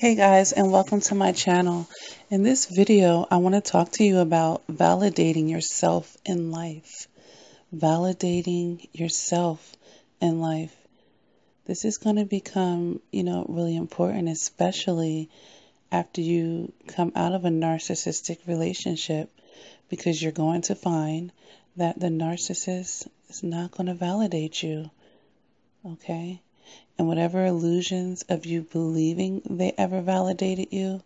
Hey guys, and welcome to my channel. In this video, I want to talk to you about validating yourself in life. Validating yourself in life. This is going to become, really important, especially after you come out of a narcissistic relationship, because you're going to find that the narcissist is not going to validate you. Okay? And whatever illusions of you believing they ever validated you,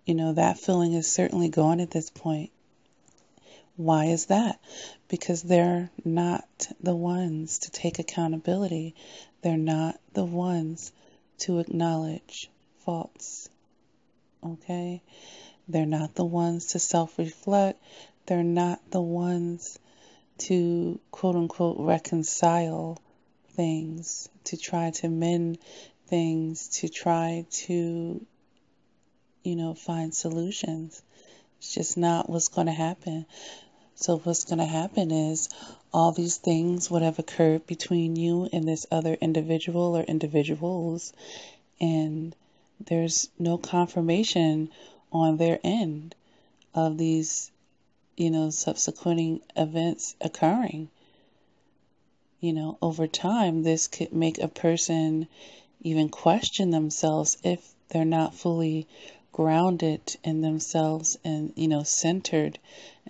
that feeling is certainly gone at this point. Why is that? Because they're not the ones to take accountability. They're not the ones to acknowledge faults. Okay? They're not the ones to self-reflect. They're not the ones to quote unquote reconcile things, to try to mend things, to try to, find solutions. It's just not what's going to happen. So what's going to happen is all these things would have occurred between you and this other individual or individuals, and there's no confirmation on their end of these, subsequent events occurring. Over time, this could make a person even question themselves if they're not fully grounded in themselves and, centered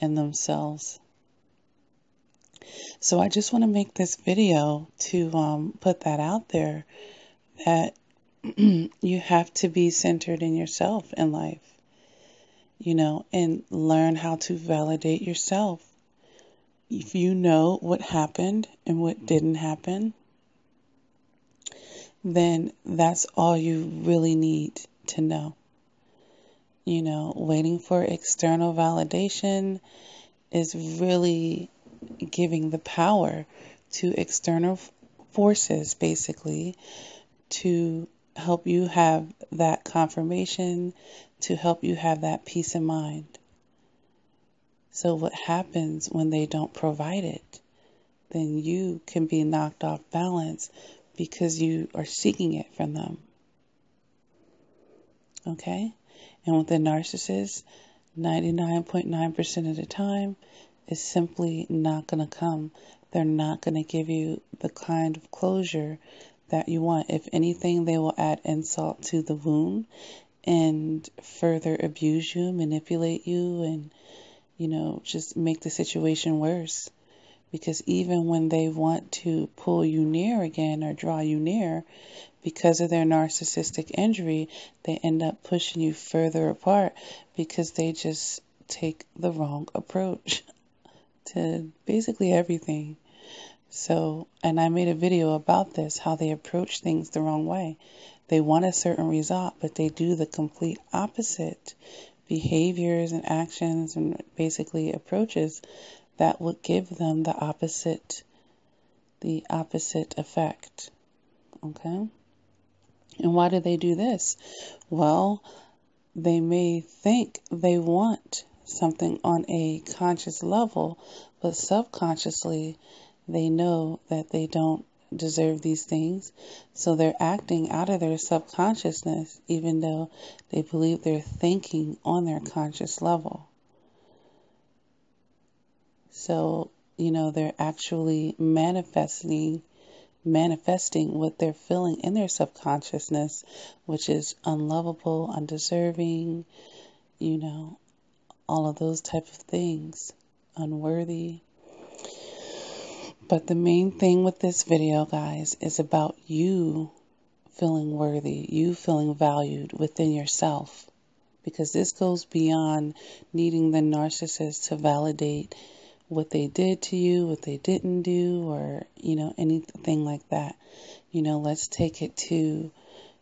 in themselves. So I just want to make this video to put that out there, that you have to be centered in yourself in life, and learn how to validate yourself. If you know what happened and what didn't happen, then that's all you really need to know. Waiting for external validation is really giving the power to external forces, basically, to help you have that confirmation, to help you have that peace of mind. So what happens when they don't provide it? Then you can be knocked off balance because you are seeking it from them. Okay? And with the narcissist, 99.9% of the time, it's simply not going to come. They're not going to give you the kind of closure that you want. If anything, they will add insult to the wound and further abuse you, manipulate you, and, just make the situation worse. Because even when they want to pull you near again or draw you near, because of their narcissistic injury, they end up pushing you further apart because they just take the wrong approach to basically everything. So, and I made a video about this, how they approach things the wrong way. They want a certain result, but they do the complete opposite behaviors and actions and basically approaches that would give them the opposite effect. Okay? And why do they do this? Well, they may think they want something on a conscious level, but subconsciously they know that they don't deserve these things. So they're acting out of their subconsciousness, even though they believe they're thinking on their conscious level. So, they're actually manifesting what they're feeling in their subconsciousness, which is unlovable, undeserving, all of those type of things, unworthy. But the main thing with this video, guys, is about you feeling worthy, you feeling valued within yourself. Because this goes beyond needing the narcissist to validate what they did to you, what they didn't do, or, anything like that. Let's take it to,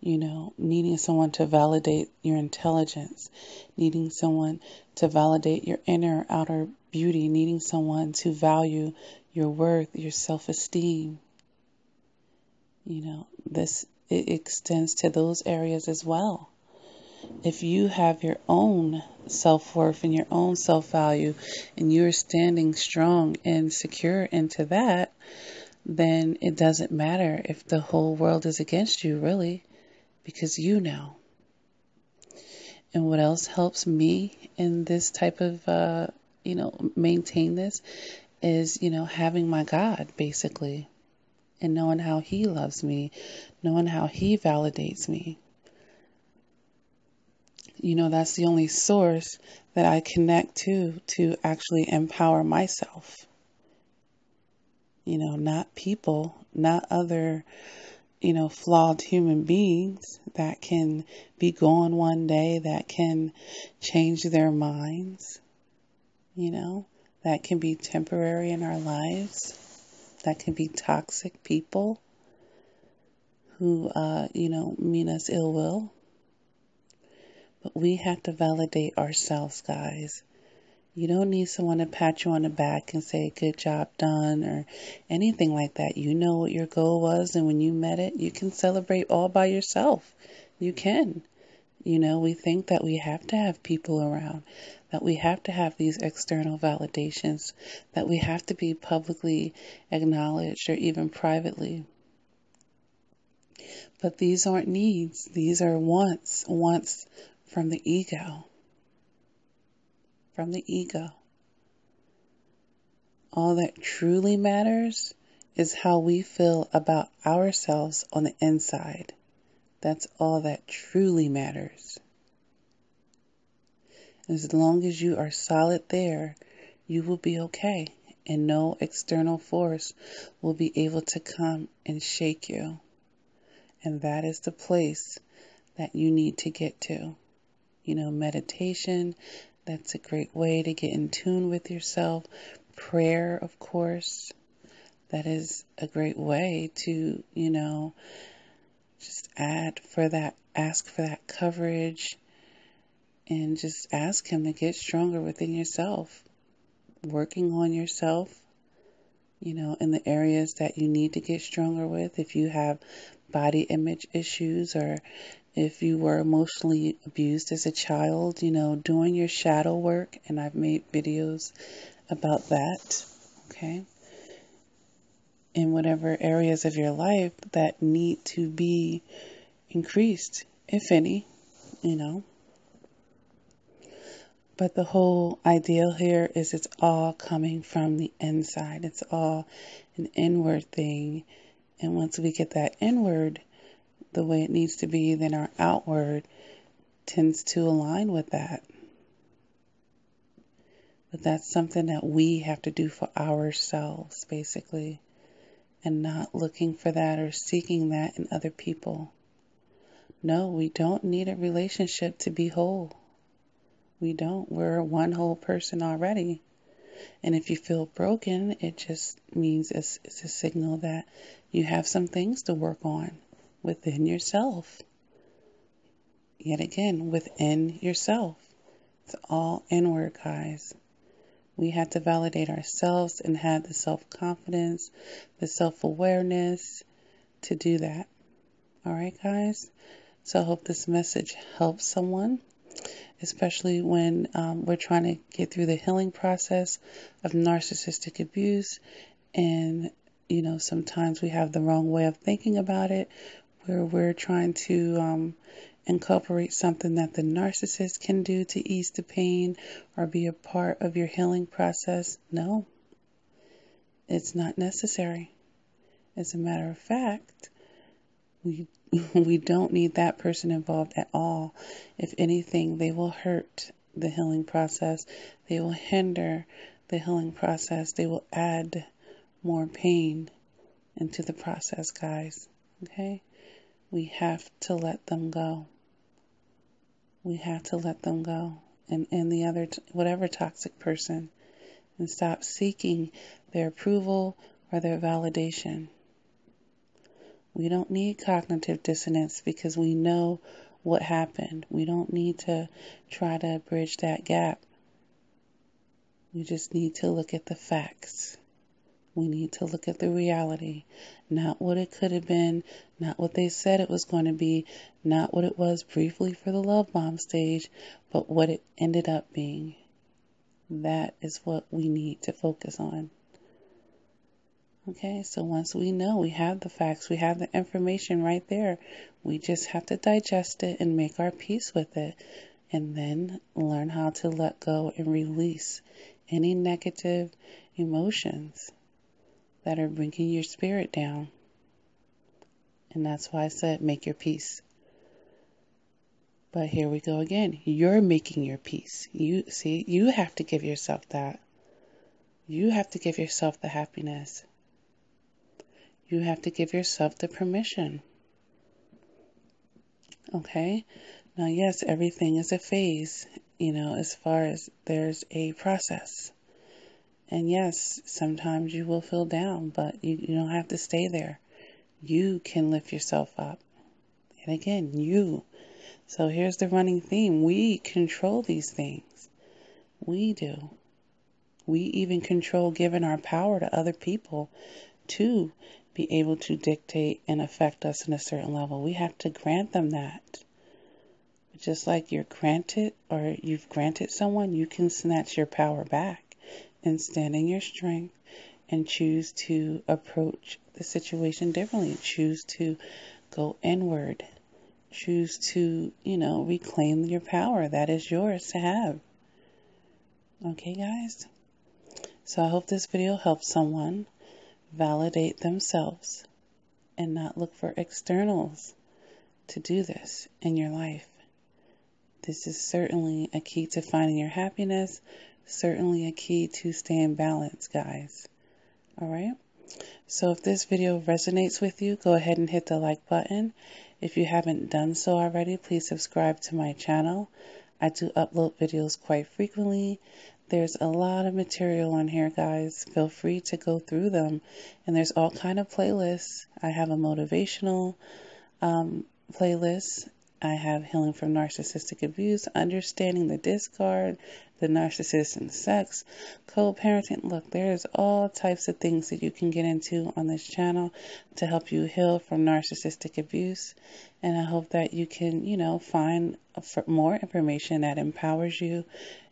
needing someone to validate your intelligence, needing someone to validate your inner, outer beauty, needing someone to value your worth, your self-esteem. It extends to those areas as well. If you have your own self-worth and your own self-value and you're standing strong and secure into that, then it doesn't matter if the whole world is against you, really, because you know. And what else helps me in this type of, maintain this is, having my God, basically, and knowing how He loves me, knowing how He validates me. That's the only source that I connect to actually empower myself. Not people, not other, flawed human beings that can be gone one day, that can change their minds, that can be temporary in our lives, that can be toxic people who, mean us ill will. But we have to validate ourselves, guys. You don't need someone to pat you on the back and say, good job done, or anything like that. You know what your goal was, and when you met it, you can celebrate all by yourself. You can. We think that we have to have people around, that we have to have these external validations, that we have to be publicly acknowledged or even privately. But these aren't needs. These are wants from the ego. From the ego. All that truly matters is how we feel about ourselves on the inside. That's all that truly matters. As long as you are solid there, you will be okay, and no external force will be able to come and shake you. And that is the place that you need to get to. Meditation, that's a great way to get in tune with yourself. Prayer, of course, that is a great way to, just ask for that coverage, and just ask Him to get stronger within yourself. Working on yourself, in the areas that you need to get stronger with. If you have body image issues, or if you were emotionally abused as a child, doing your shadow work. And I've made videos about that, okay? In whatever areas of your life that need to be increased, if any, But the whole ideal here is it's all coming from the inside. It's all an inward thing. And once we get that inward the way it needs to be, then our outward tends to align with that. But that's something that we have to do for ourselves, basically, and not looking for that or seeking that in other people. No, we don't need a relationship to be whole. We don't. We're one whole person already. And if you feel broken, it just means it's a signal that you have some things to work on within yourself. Yet again, within yourself. It's all inward, guys. We have to validate ourselves and have the self-confidence, the self-awareness to do that. All right, guys? So I hope this message helps someone, especially when we're trying to get through the healing process of narcissistic abuse. And, sometimes we have the wrong way of thinking about it, where we're trying to incorporate something that the narcissist can do to ease the pain or be a part of your healing process. No, it's not necessary. As a matter of fact, we don't need that person involved at all. If anything, they will hurt the healing process. They will hinder the healing process. They will add more pain into the process, guys. Okay? We have to let them go. We have to let them go. And the other, whatever toxic person, and stop seeking their approval or their validation. We don't need cognitive dissonance because we know what happened. We don't need to try to bridge that gap. We just need to look at the facts. We need to look at the reality, not what it could have been, not what they said it was going to be, not what it was briefly for the love bomb stage, but what it ended up being. That is what we need to focus on. Okay, so once we know, we have the facts, we have the information right there, we just have to digest it and make our peace with it. and then learn how to let go and release any negative emotions that are bringing your spirit down. And that's why I said make your peace. But here we go again. You're making your peace. You have to give yourself that. You have to give yourself the happiness. You have to give yourself the permission. Okay? Now, yes, everything is a phase, as far as there's a process. And yes, sometimes you will feel down, but you don't have to stay there. You can lift yourself up. And again, you. So here's the running theme. We control these things. We do. We even control giving our power to other people to be able to dictate and affect us in a certain level. We have to grant them that. Just like you've granted someone, you can snatch your power back and stand in your strength and choose to approach the situation differently. Choose to go inward. Choose to, reclaim your power that is yours to have. Okay, guys? So I hope this video helps someone validate themselves and not look for externals to do this in your life. This is certainly a key to finding your happiness, certainly a key to staying balanced, guys. All right? So if this video resonates with you, go ahead and hit the like button. If you haven't done so already, please subscribe to my channel. I do upload videos quite frequently. There's a lot of material on here, guys. Feel free to go through them. And there's all kind of playlists. I have a motivational playlist. I have Healing from Narcissistic Abuse, Understanding the Discard, the Narcissist and Sex, Co-Parenting. Look, there's all types of things that you can get into on this channel to help you heal from narcissistic abuse. And I hope that you can, find more information that empowers you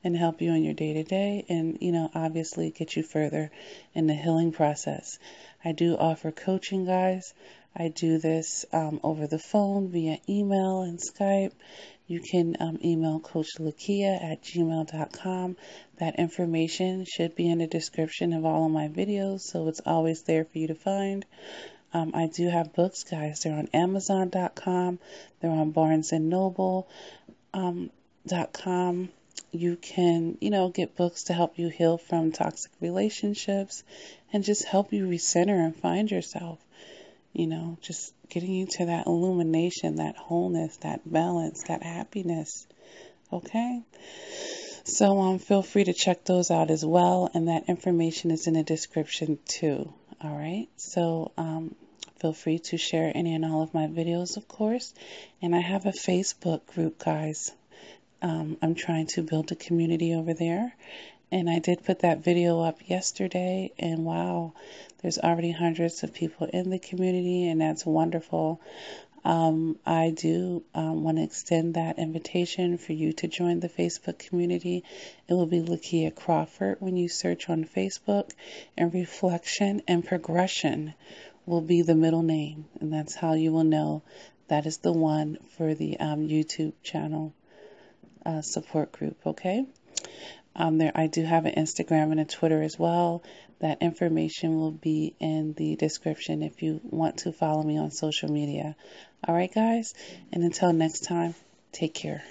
and help you in your day-to-day and, obviously get you further in the healing process. I do offer coaching, guys. I do this over the phone via email and Skype. You can email CoachLakia@gmail.com. That information should be in the description of all of my videos, so it's always there for you to find. I do have books, guys. They're on Amazon.com. They're on BarnesandNoble.com. You can, get books to help you heal from toxic relationships and just help you recenter and find yourself. Just getting you to that illumination, that wholeness, that balance, that happiness. Okay? So feel free to check those out as well. And that information is in the description too. All right? So feel free to share any and all of my videos, of course. And I have a Facebook group, guys. I'm trying to build a community over there. And I did put that video up yesterday, and wow, there's already hundreds of people in the community, and that's wonderful. I do want to extend that invitation for you to join the Facebook community. It will be Lakia Crawford when you search on Facebook, and Reflection and Progression will be the middle name, and that's how you will know that is the one for the YouTube channel support group, okay? I do have an Instagram and a Twitter as well. That information will be in the description if you want to follow me on social media. All right, guys? And until next time, take care.